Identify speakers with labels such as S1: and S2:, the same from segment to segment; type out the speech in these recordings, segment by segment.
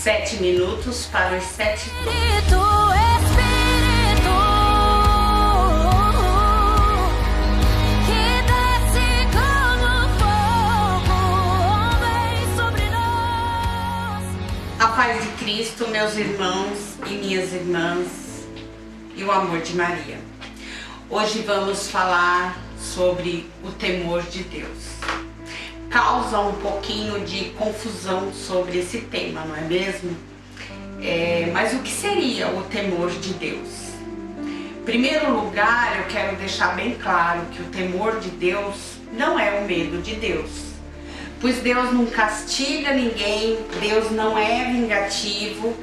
S1: 7 minutos para os 7 dons. A paz de Cristo, meus irmãos e minhas irmãs, e o amor de Maria. Hoje vamos falar sobre o temor de Deus. Causa um pouquinho de confusão sobre esse tema, não é mesmo? Mas o que seria o temor de Deus? Em primeiro lugar, eu quero deixar bem claro que o temor de Deus não é o medo de Deus. Pois Deus não castiga ninguém, Deus não é vingativo,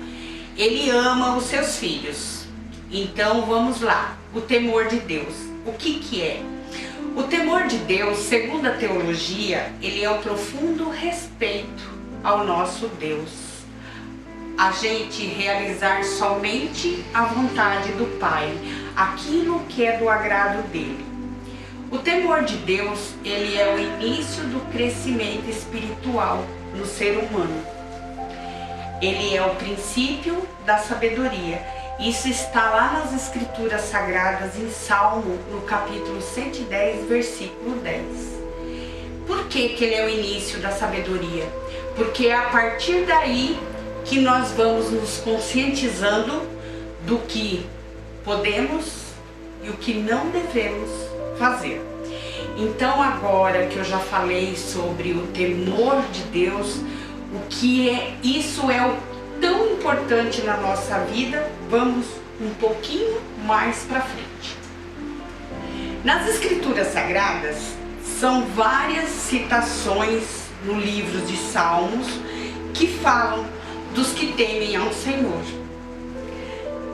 S1: Ele ama os seus filhos. Então vamos lá, o temor de Deus, o que é? O temor de Deus, segundo a teologia, ele é o profundo respeito ao nosso Deus. A gente realizar somente a vontade do Pai, aquilo que é do agrado dele. O temor de Deus, ele é o início do crescimento espiritual no ser humano. Ele é o princípio da sabedoria. Isso está lá nas Escrituras Sagradas, em Salmo, no capítulo 110, versículo 10. Por que ele é o início da sabedoria? Porque é a partir daí que nós vamos nos conscientizando do que podemos e o que não devemos fazer. Então, agora que eu já falei sobre o temor de Deus, o que é isso é o tão importante na nossa vida, vamos um pouquinho mais para frente. Nas Escrituras Sagradas, são várias citações no livro de Salmos que falam dos que temem ao Senhor.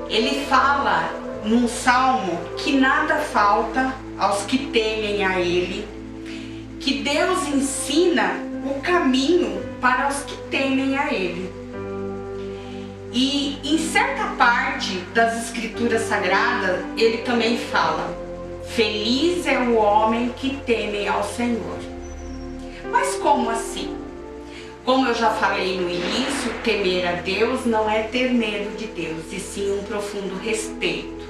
S1: Ele fala num salmo que nada falta aos que temem a Ele, que Deus ensina o caminho para os que temem a Ele. E em certa parte das Escrituras Sagradas, ele também fala: feliz é o homem que teme ao Senhor. Mas como assim? Como eu já falei no início, temer a Deus não é ter medo de Deus, e sim um profundo respeito.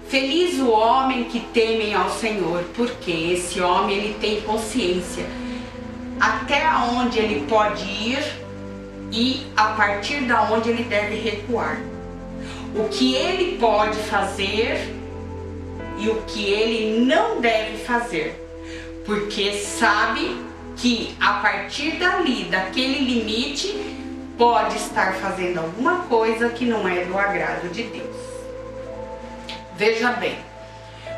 S1: Feliz o homem que teme ao Senhor, porque esse homem ele tem consciência até onde ele pode ir e a partir da onde ele deve recuar. O que ele pode fazer e o que ele não deve fazer. Porque sabe que a partir dali, daquele limite, pode estar fazendo alguma coisa que não é do agrado de Deus. Veja bem,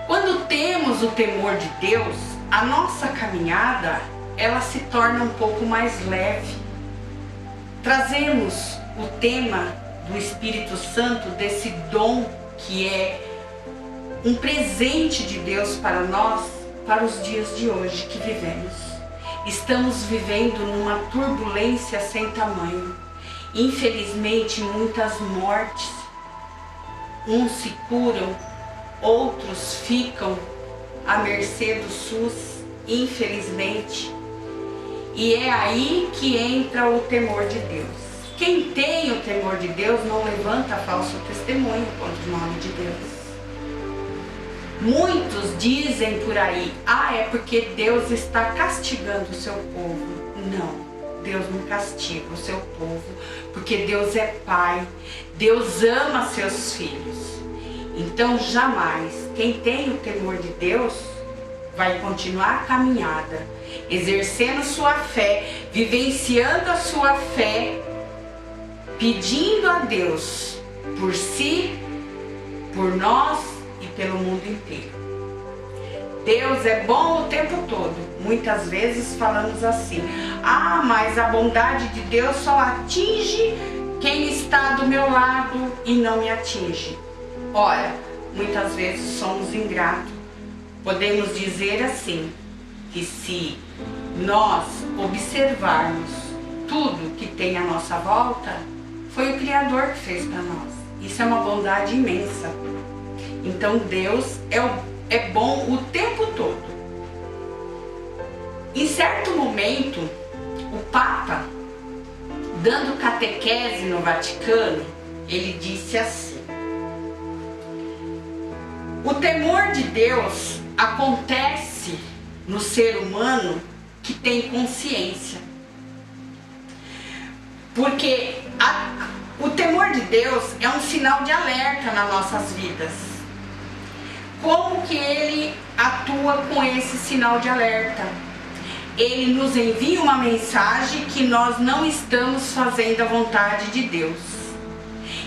S1: quando temos o temor de Deus, a nossa caminhada, ela se torna um pouco mais leve. Trazemos o tema do Espírito Santo, desse dom que é um presente de Deus para nós, para os dias de hoje que vivemos. Estamos vivendo numa turbulência sem tamanho. Infelizmente, muitas mortes. Uns se curam, outros ficam à mercê do SUS, infelizmente. E é aí que entra o temor de Deus. Quem tem o temor de Deus não levanta falso testemunho contra o nome de Deus. Muitos dizem por aí: é porque Deus está castigando o seu povo. Não, Deus não castiga o seu povo, porque Deus é Pai, Deus ama seus filhos. Então jamais, quem tem o temor de Deus vai continuar a caminhada, exercendo sua fé, vivenciando a sua fé, pedindo a Deus por si, por nós e pelo mundo inteiro. Deus é bom o tempo todo. Muitas vezes falamos assim: mas a bondade de Deus só atinge quem está do meu lado e não me atinge. Ora, muitas vezes somos ingratos. Podemos dizer assim, que se nós observarmos tudo que tem à nossa volta, foi o Criador que fez para nós. Isso é uma bondade imensa. Então Deus é bom o tempo todo. Em certo momento, o Papa dando catequese no Vaticano, ele disse assim: o temor de Deus acontece no ser humano que tem consciência. Porque o temor de Deus é um sinal de alerta nas nossas vidas. Como que ele atua com esse sinal de alerta? Ele nos envia uma mensagem que nós não estamos fazendo a vontade de Deus.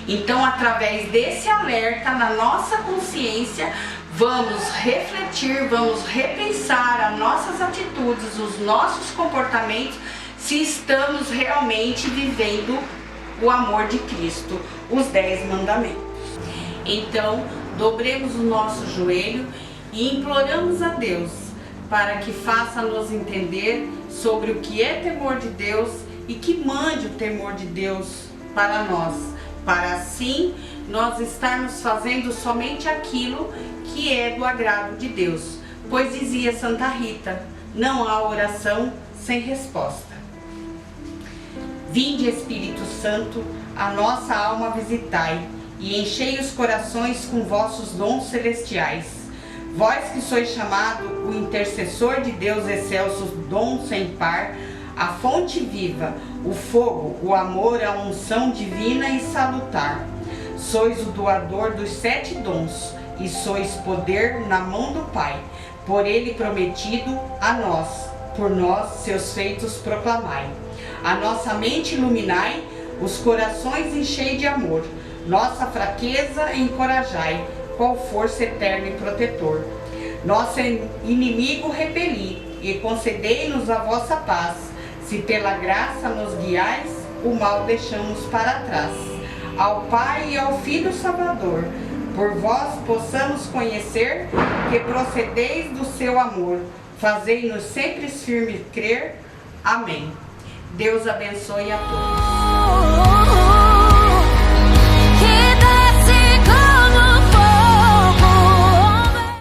S1: Então, através desse alerta na nossa consciência, vamos refletir, vamos repensar as nossas atitudes, os nossos comportamentos, se estamos realmente vivendo o amor de Cristo, os 10 mandamentos. Então, dobremos o nosso joelho e imploramos a Deus para que faça-nos entender sobre o que é temor de Deus e que mande o temor de Deus para nós, para assim nós estarmos fazendo somente aquilo que é do agrado de Deus. Pois dizia Santa Rita, não há oração sem resposta. Vinde, Espírito Santo, a nossa alma visitai, e enchei os corações com vossos dons celestiais. Vós que sois chamado o intercessor de Deus excelso, dom sem par, a fonte viva, o fogo, o amor, a unção divina e salutar. Sois o doador dos 7 dons, e sois poder na mão do Pai, por ele prometido a nós, por nós seus feitos proclamai. A nossa mente iluminai, os corações enchei de amor, nossa fraqueza encorajai, qual força eterna e protetor. Nosso inimigo repeli, e concedei-nos a vossa paz, se pela graça nos guiais, o mal deixamos para trás. Ao Pai e ao Filho Salvador, por vós possamos conhecer que procedeis do seu amor, fazei-nos sempre firmes crer. Amém. Deus abençoe a todos.